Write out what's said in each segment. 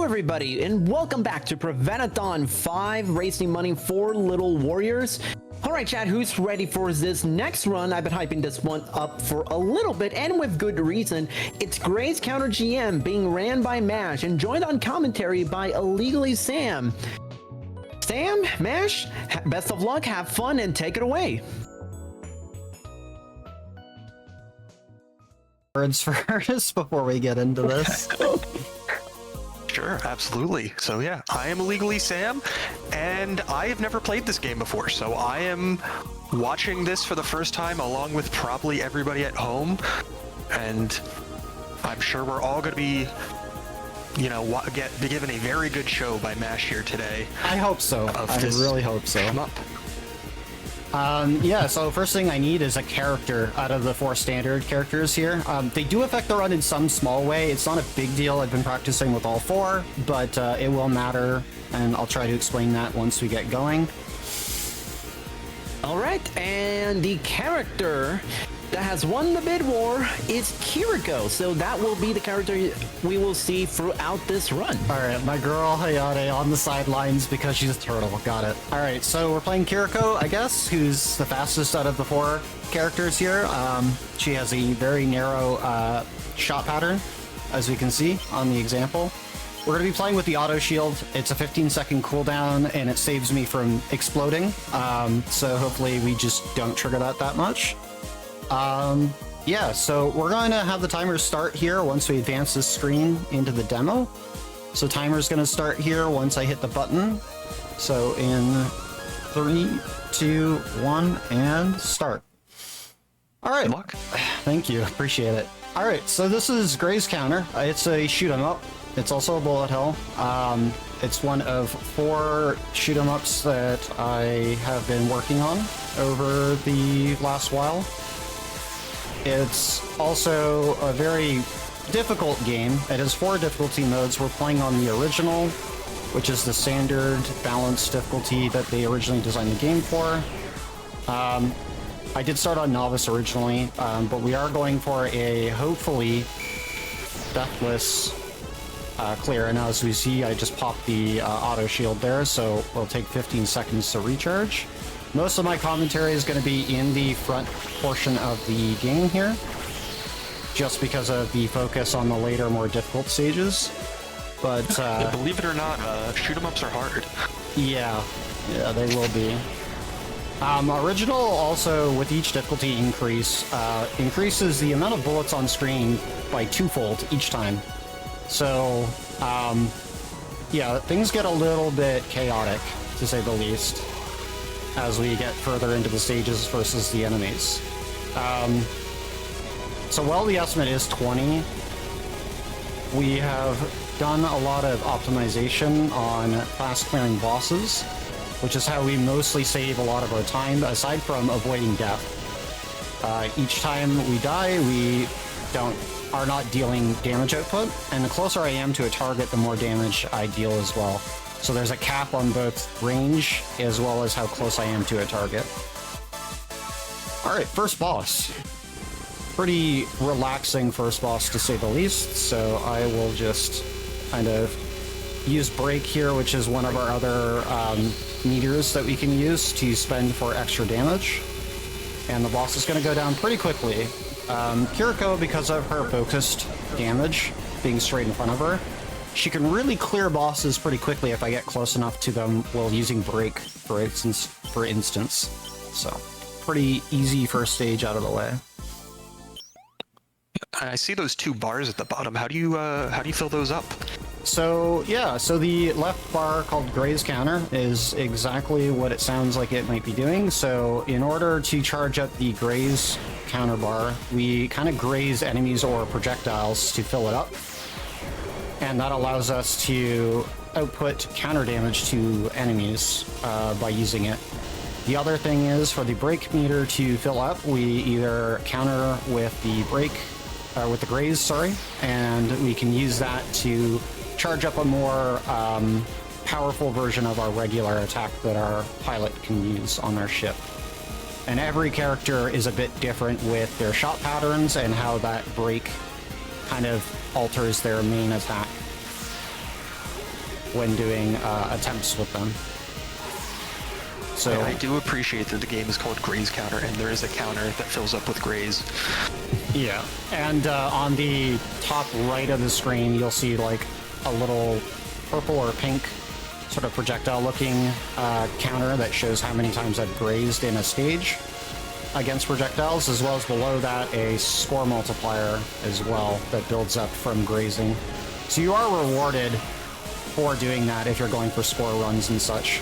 everybody, and welcome back to Prevent-A-Thon 5 Racing Money for Little Warriors. Alright chat, who's ready for this next run? I've been hyping this one up for a little bit, and with good reason. It's Graze Counter GM being ran by Mash and joined on commentary by Illegally Sam. Sam, Mash, best of luck, have fun, and take it away. Words first before we get into this. Sure, absolutely. So yeah, I am Illegally Sam, and I have never played this game before, so I am watching this for the first time along with probably everybody at home, and I'm sure we're all going to be, you know, be given a very good show by Mash here today. I hope so. I really hope so. Come up. Yeah, so first thing I need is a character out of the 4 standard characters here. They do affect the run in some small way. It's not a big deal. I've been practicing with all 4, but it will matter, and I'll try to explain that once we get going. Alright, and the character that has won the bid war is Kiriko, so that will be the character we will see throughout this run. Alright, my girl Hayate on the sidelines because she's a turtle. Got it. Alright, so we're playing Kiriko, I guess, who's the fastest out of the 4 characters here. She has a very narrow shot pattern, as we can see on the example. We're going to be playing with the auto shield. It's a 15-second cooldown, and it saves me from exploding. So hopefully we just don't trigger that much. Yeah, so we're going to have the timer start here once we advance this screen into the demo. So timer's going to start here once I hit the button. So in 3, 2, 1, and start. All right. Good luck. Thank you. Appreciate it. All right, so this is Graze Counter. It's a shoot 'em up. It's also a bullet hell. It's one of 4 shoot 'em ups that I have been working on over the last while. It's also a very difficult game. It has 4 difficulty modes. We're playing on the original, which is the standard balanced difficulty that they originally designed the game for. I did start on novice originally, but we are going for a hopefully deathless clear. And as we see, I just popped the auto shield there, so it'll take 15 seconds to recharge. Most of my commentary is going to be in the front portion of the game here, just because of the focus on the later, more difficult stages. But believe it or not, shoot 'em ups are hard. Yeah, they will be. Original also, with each difficulty increase, increases the amount of bullets on screen by 2-fold each time. So, yeah, things get a little bit chaotic, to say the least, as we get further into the stages versus the enemies. So while the estimate is 20, we have done a lot of optimization on fast clearing bosses, which is how we mostly save a lot of our time, aside from avoiding death. Each time we die, we are not dealing damage output, and the closer I am to a target, the more damage I deal as well. So there's a cap on both range as well as how close I am to a target. Alright, first boss. Pretty relaxing first boss, to say the least, so I will just kind of use break here, which is one of our other meters that we can use to spend for extra damage. And the boss is going to go down pretty quickly. Kiriko, because of her focused damage being straight in front of her, she can really clear bosses pretty quickly if I get close enough to them while using break, for instance. So, pretty easy first stage out of the way. I see those 2 bars at the bottom. How do you fill those up? So, yeah, so the left bar called Graze Counter is exactly what it sounds like it might be doing. So, in order to charge up the Graze Counter bar, we kind of graze enemies or projectiles to fill it up. And that allows us to output counter damage to enemies by using it. The other thing is, for the break meter to fill up, we either counter with the graze, sorry, and we can use that to charge up a more powerful version of our regular attack that our pilot can use on our ship. And every character is a bit different with their shot patterns and how that break kind of alters their main attack. when doing attempts with them. So I do appreciate that the game is called Graze Counter, and there is a counter that fills up with Graze. yeah, and on the top right of the screen, you'll see like a little purple or pink sort of projectile-looking counter that shows how many times I've grazed in a stage against projectiles, as well as below that a score multiplier as well that builds up from grazing. So you are rewarded for doing that if you're going for score runs and such.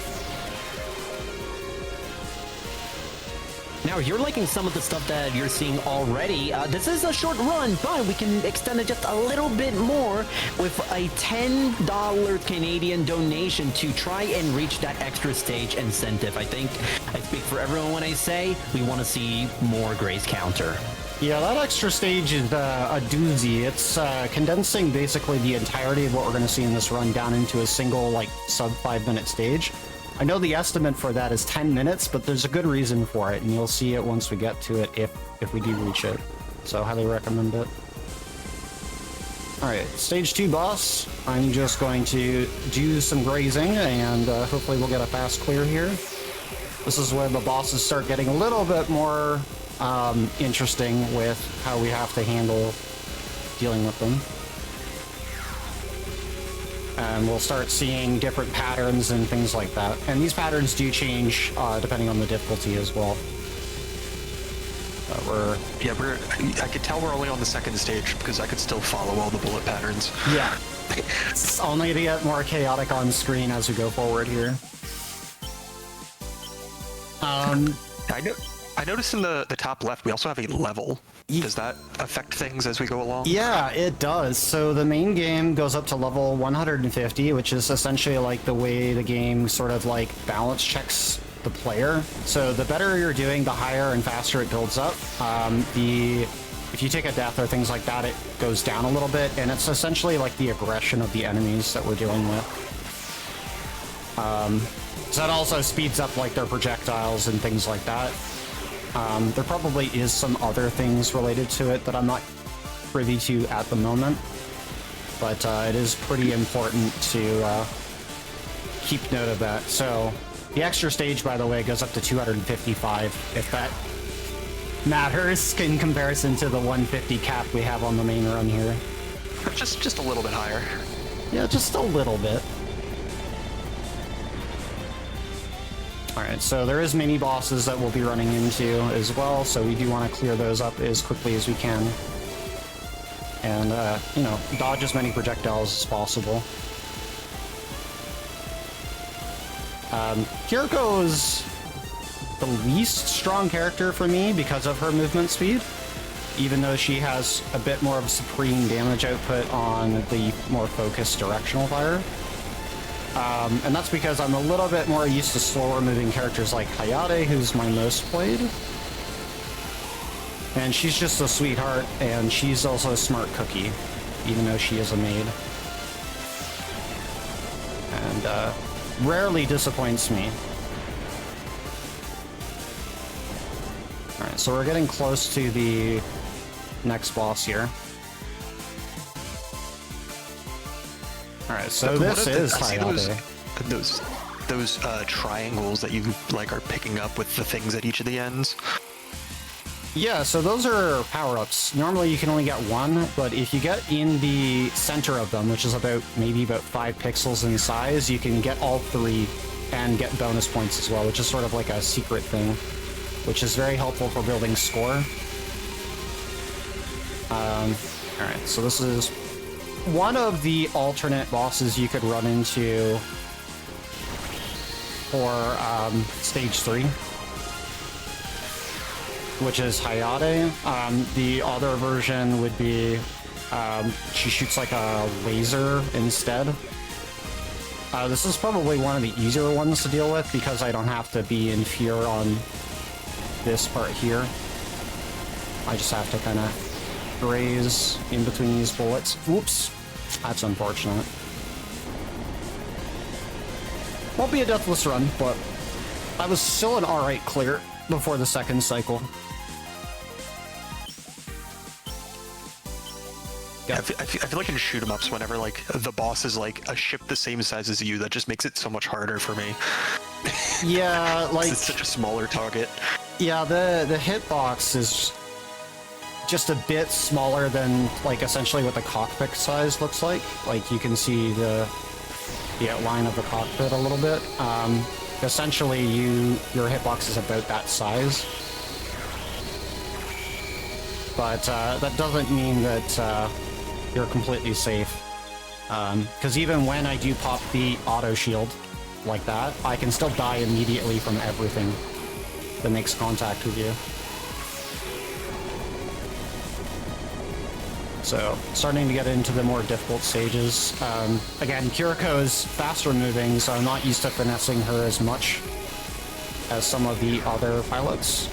Now, you're liking some of the stuff that you're seeing already. This is a short run, but we can extend it just a little bit more with a $10 Canadian donation to try and reach that extra stage incentive. I think I speak for everyone when I say we want to see more Graze Counter. Yeah, that extra stage is a doozy. It's condensing basically the entirety of what we're going to see in this run down into a single, like, sub 5-minute stage. I know the estimate for that is 10 minutes, but there's a good reason for it, and you'll see it once we get to it if we do reach it. So highly recommend it. Alright, stage 2 boss. I'm just going to do some grazing, and hopefully we'll get a fast clear here. This is where the bosses start getting a little bit more interesting with how we have to handle dealing with them. And we'll start seeing different patterns and things like that. And these patterns do change depending on the difficulty as well. I could tell we're only on the second stage because I could still follow all the bullet patterns. Yeah. It's only to get more chaotic on screen as we go forward here. I noticed in the top left we also have a level. Does that affect things as we go along? Yeah, it does. So the main game goes up to level 150, which is essentially like the way the game sort of like balance checks the player. So the better you're doing, the higher and faster it builds up. If you take a death or things like that, it goes down a little bit, and it's essentially like the aggression of the enemies that we're dealing with. So that also speeds up like their projectiles and things like that. There probably is some other things related to it that I'm not privy to at the moment, but it is pretty important to keep note of that. So the extra stage, by the way, goes up to 255, if that matters in comparison to the 150 cap we have on the main run here. Just a little bit higher. Yeah, just a little bit. Alright, so there is mini bosses that we'll be running into as well, so we do want to clear those up as quickly as we can. And, you know, dodge as many projectiles as possible. Kiriko is the least strong character for me because of her movement speed, even though she has a bit more of supreme damage output on the more focused directional fire. And that's because I'm a little bit more used to slower moving characters like Hayate, who's my most played. And she's just a sweetheart, and she's also a smart cookie, even though she is a maid. And rarely disappoints me. Alright, so we're getting close to the next boss here. Alright, so this is Hayate. Those triangles that you like are picking up with the things at each of the ends. Yeah, so those are power-ups. Normally you can only get one, but if you get in the center of them, which is maybe about 5 pixels in size, you can get all 3 and get bonus points as well, which is sort of like a secret thing, which is very helpful for building score. Alright, so this is one of the alternate bosses you could run into for stage 3, which is Hayate. The other version would be she shoots like a laser instead. This is probably one of the easier ones to deal with because I don't have to be in fear on this part here. I just have to kind of graze in between these bullets. Whoops, that's unfortunate. Won't be a deathless run, but I was still an alright clear before the second cycle. I feel like in shoot 'em ups, whenever like the boss is like a ship the same size as you, that just makes it so much harder for me. Yeah, like It's such a smaller target. yeah, the hitbox is just a bit smaller than like essentially what the cockpit size looks like. Like you can see the outline of the cockpit a little bit. Essentially, your hitbox is about that size. But that doesn't mean that you're completely safe. Because even when I do pop the auto shield like that, I can still die immediately from everything that makes contact with you. So, starting to get into the more difficult stages. Again, Kiriko is faster moving, so I'm not used to finessing her as much as some of the other pilots.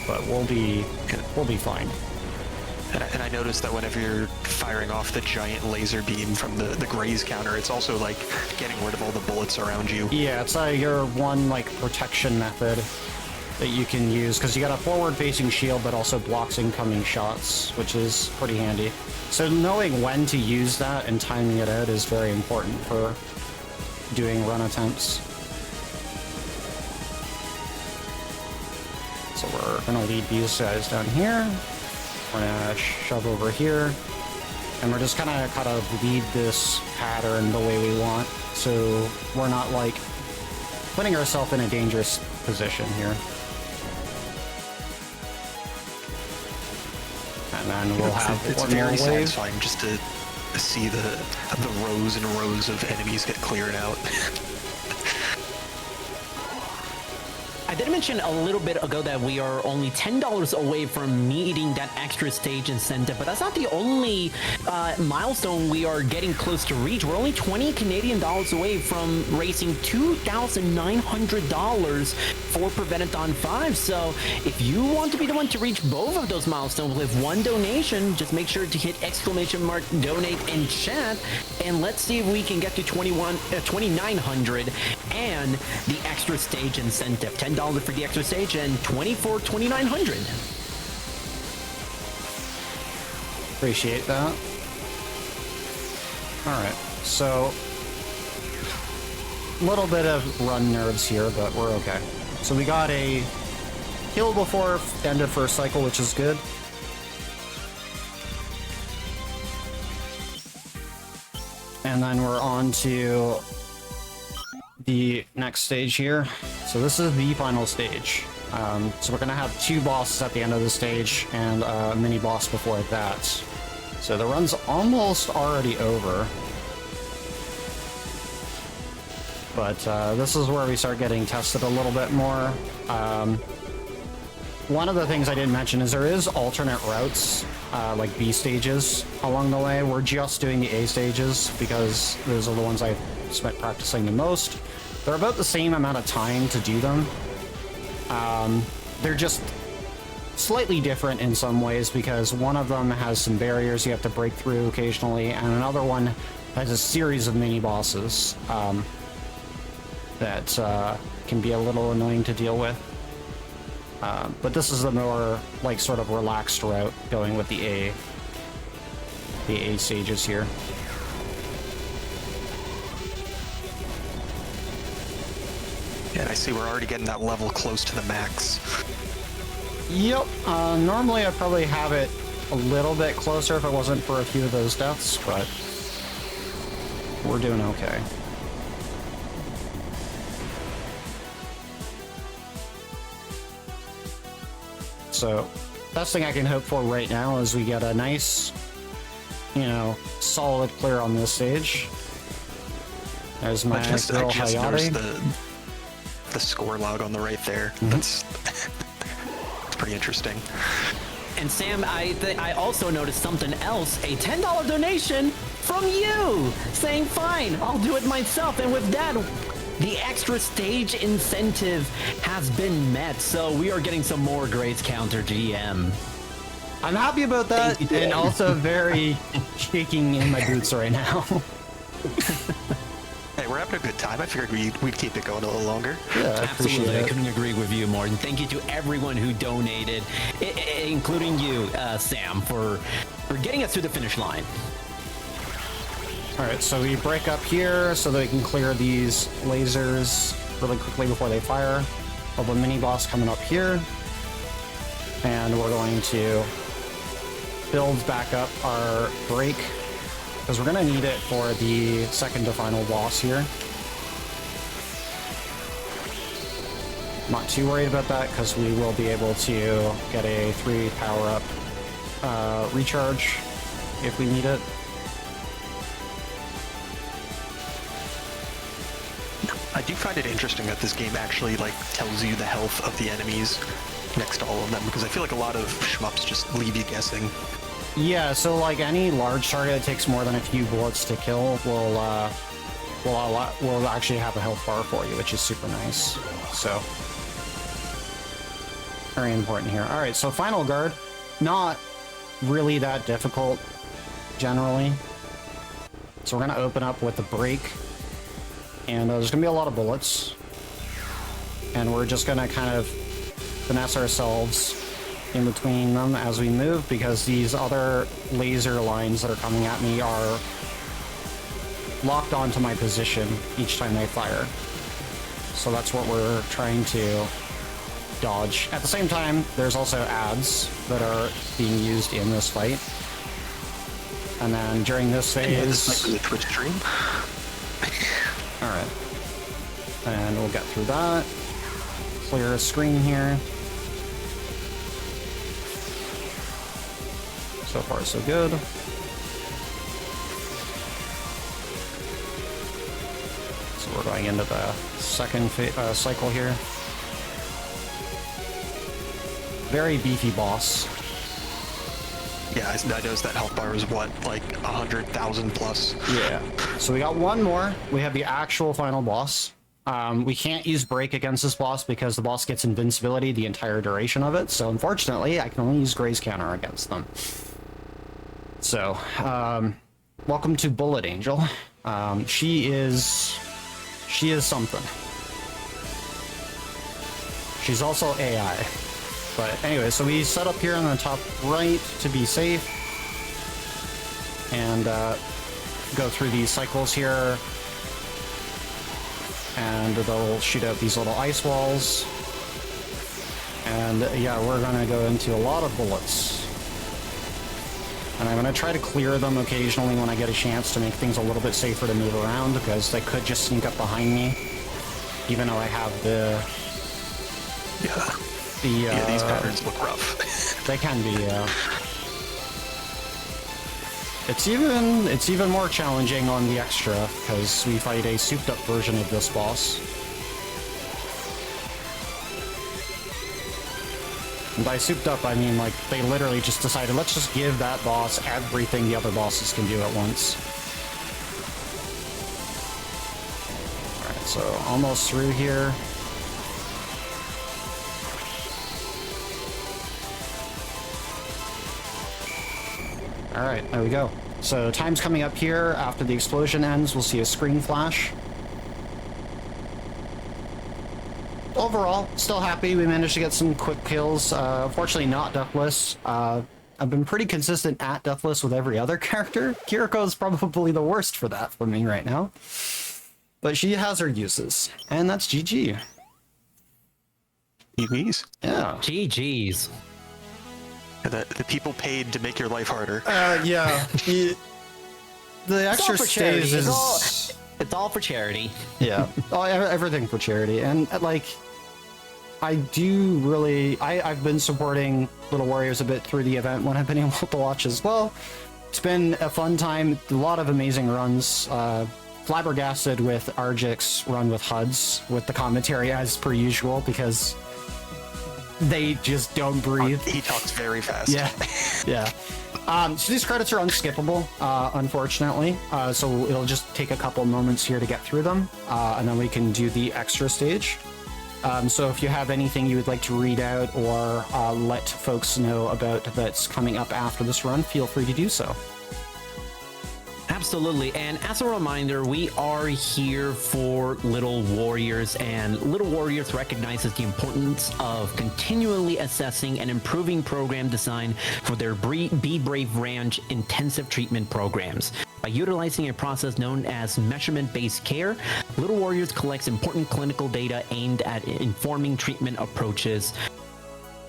But we'll be fine. And I noticed that whenever you're firing off the giant laser beam from the Graze counter, it's also like getting rid of all the bullets around you. Yeah, it's your one like protection method that you can use, because you got a forward-facing shield that also blocks incoming shots, which is pretty handy. So knowing when to use that and timing it out is very important for doing run attempts. So we're gonna lead these guys down here. We're gonna shove over here, and we're just kind of lead this pattern the way we want, so we're not like putting ourselves in a dangerous position here. And then we'll have it's one very more wave. satisfying just to see the rows and rows of enemies get cleared out. I did mention a little bit ago that we are only $10 away from meeting that extra stage incentive, but that's not the only milestone we are getting close to reach. We're only 20 Canadian dollars away from raising $2,900 for Prevent-A-Thon 5. So if you want to be the one to reach both of those milestones with one donation, just make sure to hit !donate in chat, and let's see if we can get to 2,900 and the extra stage incentive. $10 for the extra stage and $20 for 2,900. Appreciate that. Alright, so a little bit of run nerves here, but we're okay. So we got a kill before end of first cycle, which is good. And then we're on to the next stage here. So this is the final stage. So we're gonna have two bosses at the end of the stage and a mini boss before that. So the run's almost already over. But this is where we start getting tested a little bit more. One of the things I didn't mention is there is alternate routes, like B stages along the way. We're just doing the A stages because those are the ones I've spent practicing the most. They're about the same amount of time to do them. They're just slightly different in some ways because one of them has some barriers you have to break through occasionally, and another one has a series of mini bosses that can be a little annoying to deal with. But this is the more like sort of relaxed route, going with the A stages here. Yeah, and I see we're already getting that level close to the max. Yep. Normally I'd probably have it a little bit closer if it wasn't for a few of those deaths, but we're doing okay. So, best thing I can hope for right now is we get a nice, solid clear on this stage. There's my I just girl noticed Hayate. the score log on the right there. That's it's pretty interesting. And Sam, I also noticed something else, a $10 donation from you, saying, fine, I'll do it myself. And with that, the extra stage incentive has been met, so we are getting some more Graze counter GM. I'm happy about that, and also very shaking in my boots right now. Hey, We're having a good time. I figured we'd keep it going a little longer. Yeah, I Absolutely, appreciate I it. couldn't agree with you more. And thank you to everyone who donated, including you, Sam, for getting us to the finish line. All right, so we break up here so that we can clear these lasers really quickly before they fire. Of a mini boss coming up here, and we're going to build back up our break because we're going to need it for the second to final boss here. Not too worried about that because we will be able to get a 3 power-up recharge if we need it. I do find it interesting that this game actually like tells you the health of the enemies next to all of them, because I feel like a lot of shmups just leave you guessing. Yeah, so like any large target that takes more than a few bullets to kill will actually have a health bar for you, which is super nice. So very important here. All right, so final guard, not really that difficult generally. So we're gonna open up with the break, and there's gonna be a lot of bullets, and we're just gonna kind of finesse ourselves in between them as we move, because these other laser lines that are coming at me are locked onto my position each time they fire. So that's what we're trying to dodge. At the same time, there's also ads that are being used in this fight. And then during this phase... Like the Twitch stream. Alright. And we'll get through that. Clear a screen here. So far, so good. So we're going into the second cycle here. Very beefy boss. Yeah, I noticed that health bar is what, like 100,000 plus. Yeah. So we got one more. We have the actual final boss. We can't use break against this boss because the boss gets invincibility the entire duration of it. So unfortunately, I can only use Graze counter against them. So, welcome to Bullet Angel. She is something. She's also AI. But anyway, so we set up here on the top right to be safe. And go through these cycles here. And they'll shoot out these little ice walls. And yeah, we're gonna go into a lot of bullets. And I'm going to try to clear them occasionally when I get a chance to make things a little bit safer to move around, because they could just sneak up behind me, even though I have the... Yeah, these patterns look rough. They can be, yeah. It's even more challenging on the extra, because we fight a souped-up version of this boss. And by souped up, I mean, like, they literally just decided, let's just give that boss everything the other bosses can do at once. Alright, so almost through here. Alright, there we go. So time's coming up here. After the explosion ends, we'll see a screen flash. Overall, still happy we managed to get some quick kills. Unfortunately, not deathless. I've been pretty consistent at deathless with every other character. Kiriko is probably the worst for that for me right now. But she has her uses. And that's GG. GG's? Yeah. GG's. The people paid to make your life harder. Yeah. The extra stays is... It's all for charity. Yeah. Everything for charity. And, like... I do really... I've been supporting Little Warriors a bit through the event when I've been able to watch as well. It's been a fun time. A lot of amazing runs. Flabbergasted with Argic's run with HUDs, with the commentary as per usual, because they just don't breathe. He talks very fast. Yeah. Yeah. So these credits are unskippable, unfortunately. So it'll just take a couple moments here to get through them, and then we can do the extra stage. So if you have anything you would like to read out or let folks know about that's coming up after this run, feel free to do so. Absolutely. And as a reminder, we are here for Little Warriors, and Little Warriors recognizes the importance of continually assessing and improving program design for their Be Brave Ranch intensive treatment programs. By utilizing a process known as measurement-based care, Little Warriors collects important clinical data aimed at informing treatment approaches.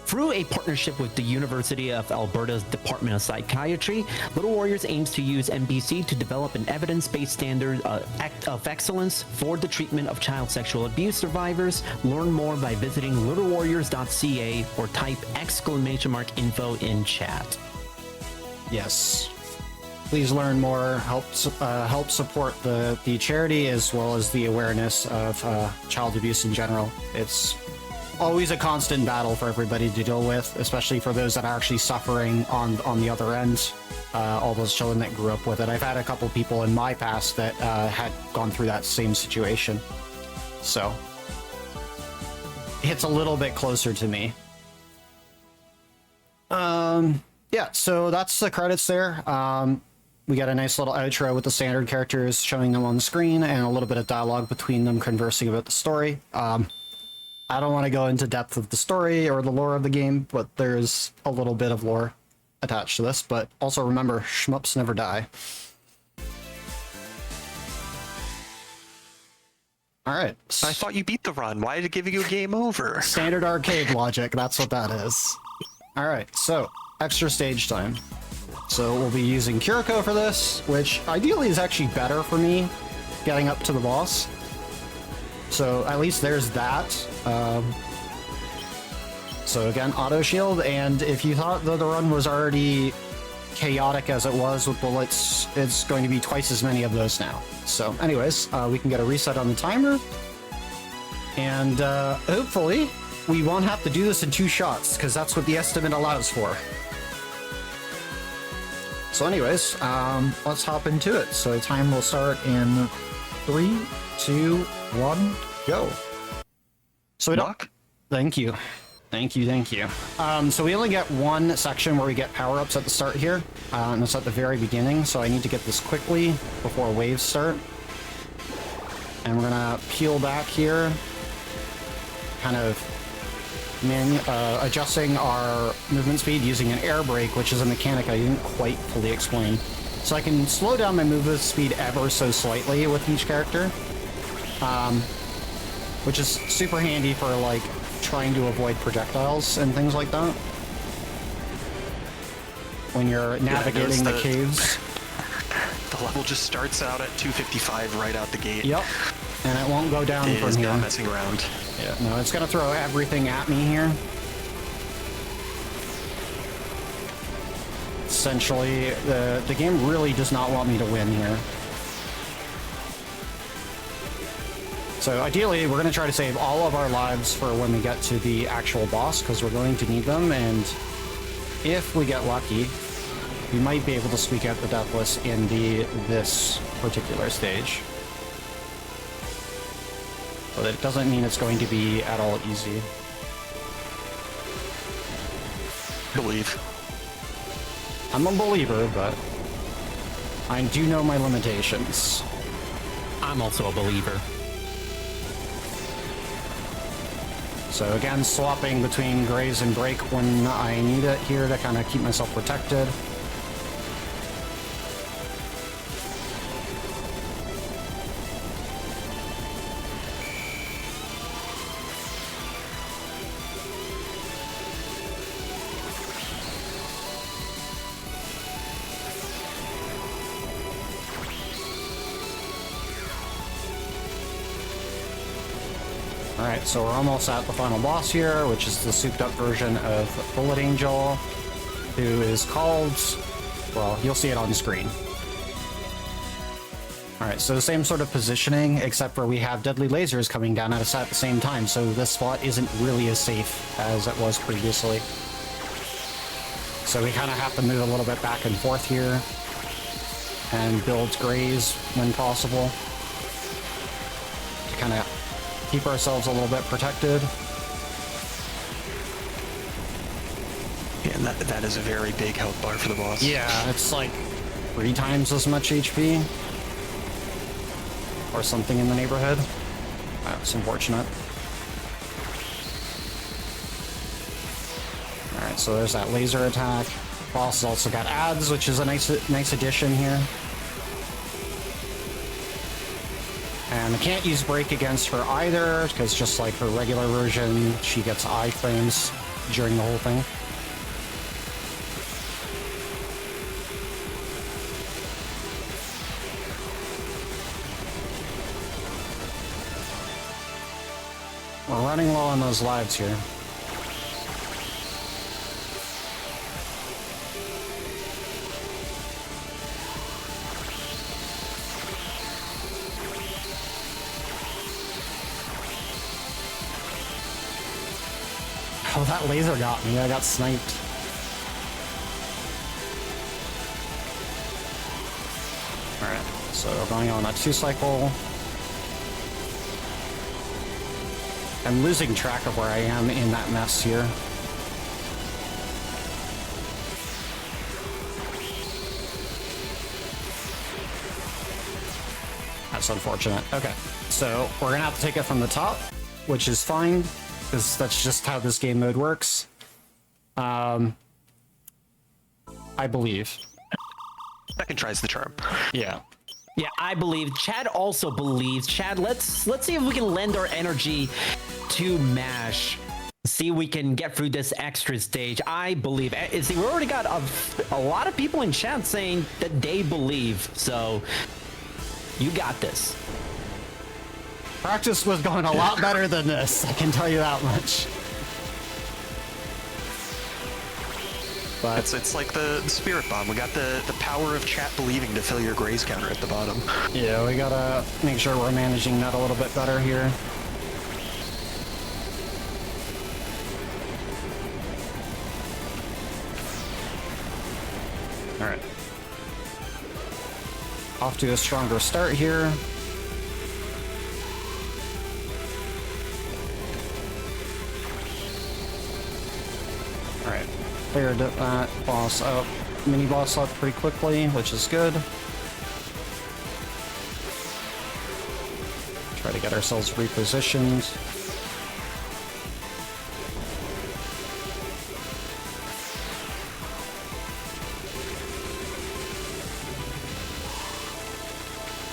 Through a partnership with the University of Alberta's Department of Psychiatry, Little Warriors aims to use MBC to develop an evidence-based standard of excellence for the treatment of child sexual abuse survivors. Learn more by visiting littlewarriors.ca or type !info in chat. Yes. Please learn more, help support the charity as well as the awareness of child abuse in general. It's always a constant battle for everybody to deal with, especially for those that are actually suffering on the other end. All those children that grew up with it. I've had a couple people in my past that had gone through that same situation. So it's a little bit closer to me. Yeah, so that's the credits there. We got a nice little outro with the standard characters showing them on the screen and a little bit of dialogue between them conversing about the story. I don't want to go into depth of the story or the lore of the game, but there's a little bit of lore attached to this. But also remember, shmups never die. Alright. I thought you beat the run. Why did it give you a game over? Standard arcade logic, that's what that is. Alright, so, extra stage time. So we'll be using Kiriko for this, which ideally is actually better for me getting up to the boss. So at least there's that. So again, auto shield, and if you thought that the run was already chaotic as it was with bullets, it's going to be twice as many of those now. So anyways, we can get a reset on the timer, and hopefully we won't have to do this in 2 shots, because that's what the estimate allows for. So anyways, let's hop into it. So time will start in 3, 2, 1, go. So we don't... Thank you. Thank you, thank you. So we only get one section where we get power-ups at the start here, and it's at the very beginning, so I need to get this quickly before waves start. And we're gonna peel back here, kind of adjusting our movement speed using an air brake, which is a mechanic I didn't quite fully explain. So I can slow down my movement speed ever so slightly with each character, which is super handy for like trying to avoid projectiles and things like that when you're navigating the caves. The level just starts out at 255 right out the gate. Yep, and it won't go down from here. Not messing around. Yeah, no, it's gonna throw everything at me here. Essentially, the game really does not want me to win here. So ideally, we're going to try to save all of our lives for when we get to the actual boss, because we're going to need them, and if we get lucky, we might be able to squeak out the Deathless in this particular stage. But it doesn't mean it's going to be at all easy. Believe. I'm a believer, but I do know my limitations. I'm also a believer. So again, swapping between Graze and Break when I need it here to kind of keep myself protected. Alright, so we're almost at the final boss here, which is the souped up version of Bullet Angel, who is called, well, you'll see it on the screen. Alright, so the same sort of positioning, except for we have deadly lasers coming down at us at the same time, so this spot isn't really as safe as it was previously. So we kind of have to move a little bit back and forth here, and build Graze when possible, to kind of keep ourselves a little bit protected. Yeah, and that is a very big health bar for the boss. Yeah, it's like 3 times as much HP. Or something in the neighborhood. That's unfortunate. Alright, so there's that laser attack. Boss has also got ads, which is a nice addition here. And I can't use break against her either, because just like her regular version, she gets iframes during the whole thing. We're running low on those lives here. Oh, that laser got me. I got sniped. Alright, so going on a 2-cycle. I'm losing track of where I am in that mess here. That's unfortunate. Okay, so we're gonna have to take it from the top, which is fine, because that's just how this game mode works. I believe. Second tries the charm. Yeah. Yeah, I believe. Chad also believes. Chad, let's see if we can lend our energy to MASH. See if we can get through this extra stage. I believe. See, we already got a lot of people in chat saying that they believe. So, you got this. Practice was going a lot better than this, I can tell you that much. But It's like the spirit bomb. We got the power of chat believing to fill your Graze counter at the bottom. yeah, we gotta make sure we're managing that a little bit better here. Alright. Off to a stronger start here. Alright. Cleared that boss up, mini boss up pretty quickly, which is good. Try to get ourselves repositioned.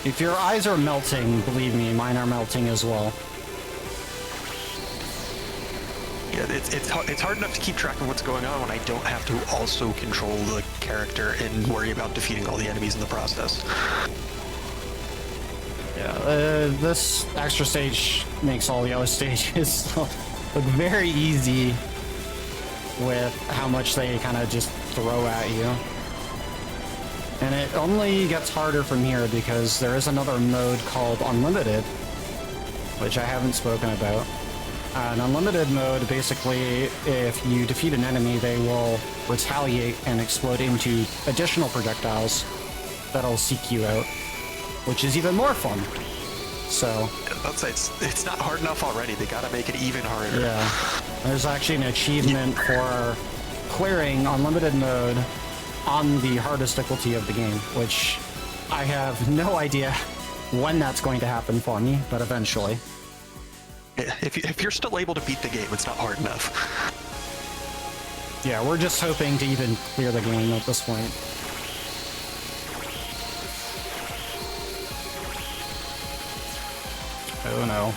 If your eyes are melting, believe me, mine are melting as well. Yeah, it's hard enough to keep track of what's going on when I don't have to also control the character and worry about defeating all the enemies in the process. Yeah, this extra stage makes all the other stages look very easy with how much they kind of just throw at you. And it only gets harder from here because there is another mode called Unlimited, which I haven't spoken about. An Unlimited mode, basically, if you defeat an enemy, they will retaliate and explode into additional projectiles that'll seek you out, which is even more fun. So, Let's say it's not hard enough already. They gotta make it even harder. yeah, there's actually an achievement for clearing Unlimited mode on the hardest difficulty of the game, which I have no idea when that's going to happen for me, but eventually. If you're still able to beat the game, it's not hard enough. Yeah, we're just hoping to even clear the game at this point. Oh no.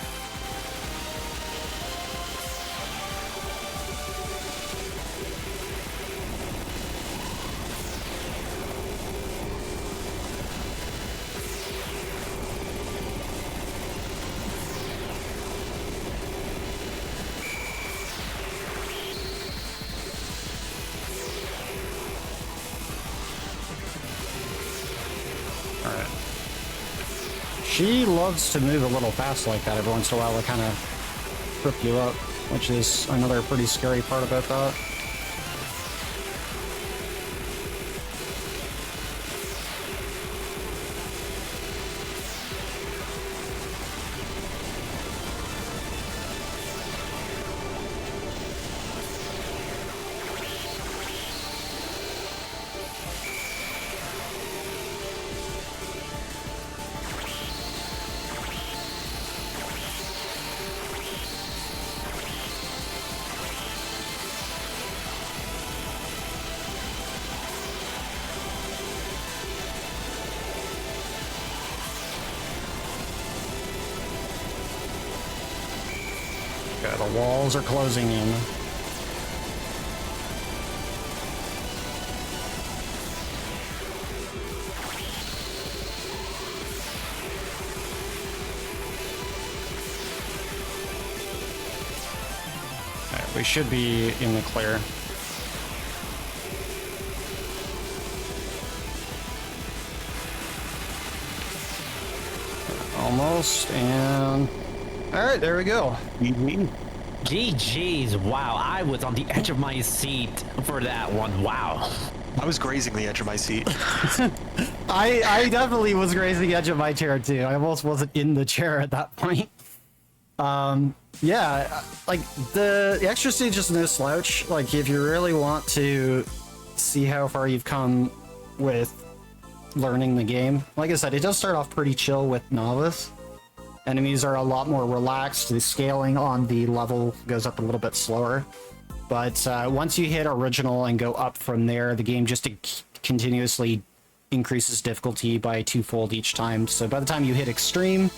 She loves to move a little fast like that every once in a while to kind of trip you up, which is another pretty scary part about that. Walls are closing in. Alright, we should be in the clear. Almost, and... Alright, there we go. GG's, wow, I was on the edge of my seat for that one, wow. I was grazing the edge of my seat. I definitely was grazing the edge of my chair too. I almost wasn't in the chair at that point. Yeah, like the extra stage is no slouch. Like if you really want to see how far you've come with learning the game, like I said, it does start off pretty chill with novice. Enemies are a lot more relaxed. The scaling on the level goes up a little bit slower. But once you hit original and go up from there, the game just continuously increases difficulty by twofold each time. So by the time you hit extreme,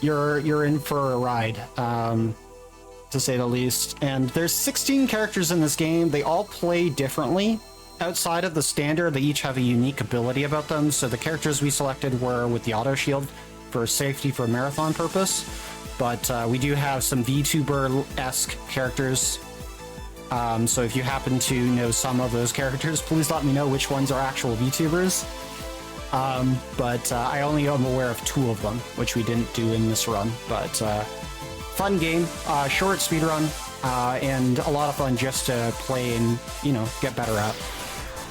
you're in for a ride, to say the least. And there's 16 characters in this game. They all play differently. Outside of the standard, they each have a unique ability about them. So the characters we selected were with the auto shield for safety for marathon purpose. But we do have some VTuber-esque characters. So if you happen to know some of those characters, please let me know which ones are actual VTubers. But I only am aware of 2 of them, which we didn't do in this run. But fun game, short speed run, and a lot of fun just to play and, you know, get better at.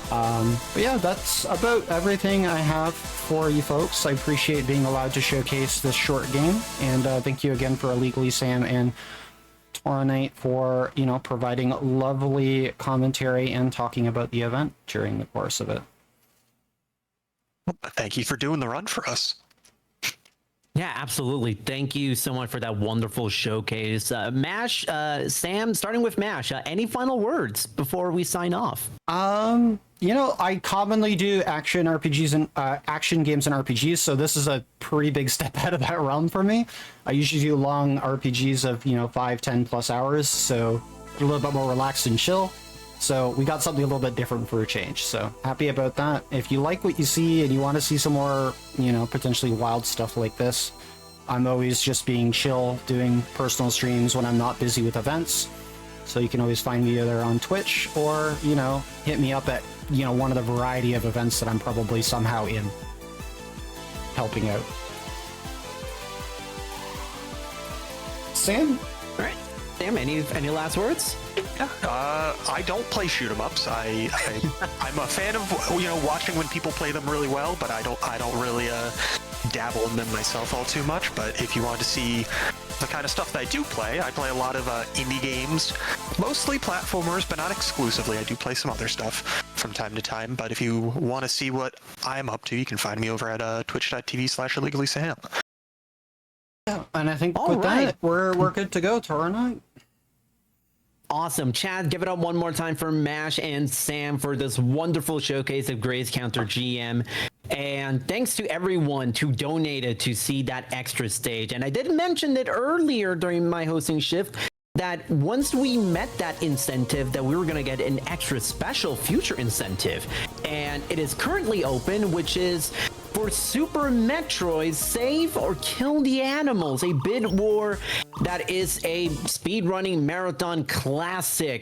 But yeah, that's about everything I have for you folks. I appreciate being allowed to showcase this short game, and thank you again for Illegally Sam and Toronite for, you know, providing lovely commentary and talking about the event during the course of it. Thank you for doing the run for us. Yeah, absolutely. Thank you so much for that wonderful showcase. Mash, Sam, starting with Mash, any final words before we sign off? You know, I commonly do action RPGs and action games and RPGs, so this is a pretty big step out of that realm for me. I usually do long RPGs of, you know, 5-10 plus hours, so a little bit more relaxed and chill. So we got something a little bit different for a change, so happy about that. If you like what you see and you want to see some more, you know, potentially wild stuff like this, I'm always just being chill, doing personal streams when I'm not busy with events. So you can always find me either on Twitch or, you know, hit me up at, you know, one of the variety of events that I'm probably somehow in, helping out. Sam? All right. Sam, any last words? Yeah, I don't play shoot 'em ups. I'm a fan of, you know, watching when people play them really well, but I don't really dabble in them myself all too much. But if you want to see the kind of stuff that I play a lot of indie games, mostly platformers, but not exclusively. I do play some other stuff from time to time. But if you want to see what I'm up to, you can find me over at twitch.tv/illegallysam. Yeah, and I think All with right. that, we're good to go, Toronite. Awesome. Chad, give it up one more time for Mash and Sam for this wonderful showcase of Graze Counter GM. And thanks to everyone who donated to see that extra stage. And I did mention it earlier during my hosting shift that once we met that incentive, that we were going to get an extra special future incentive. And it is currently open, which is for Super Metroid Save or Kill the Animals, a bid war that is a speedrunning marathon classic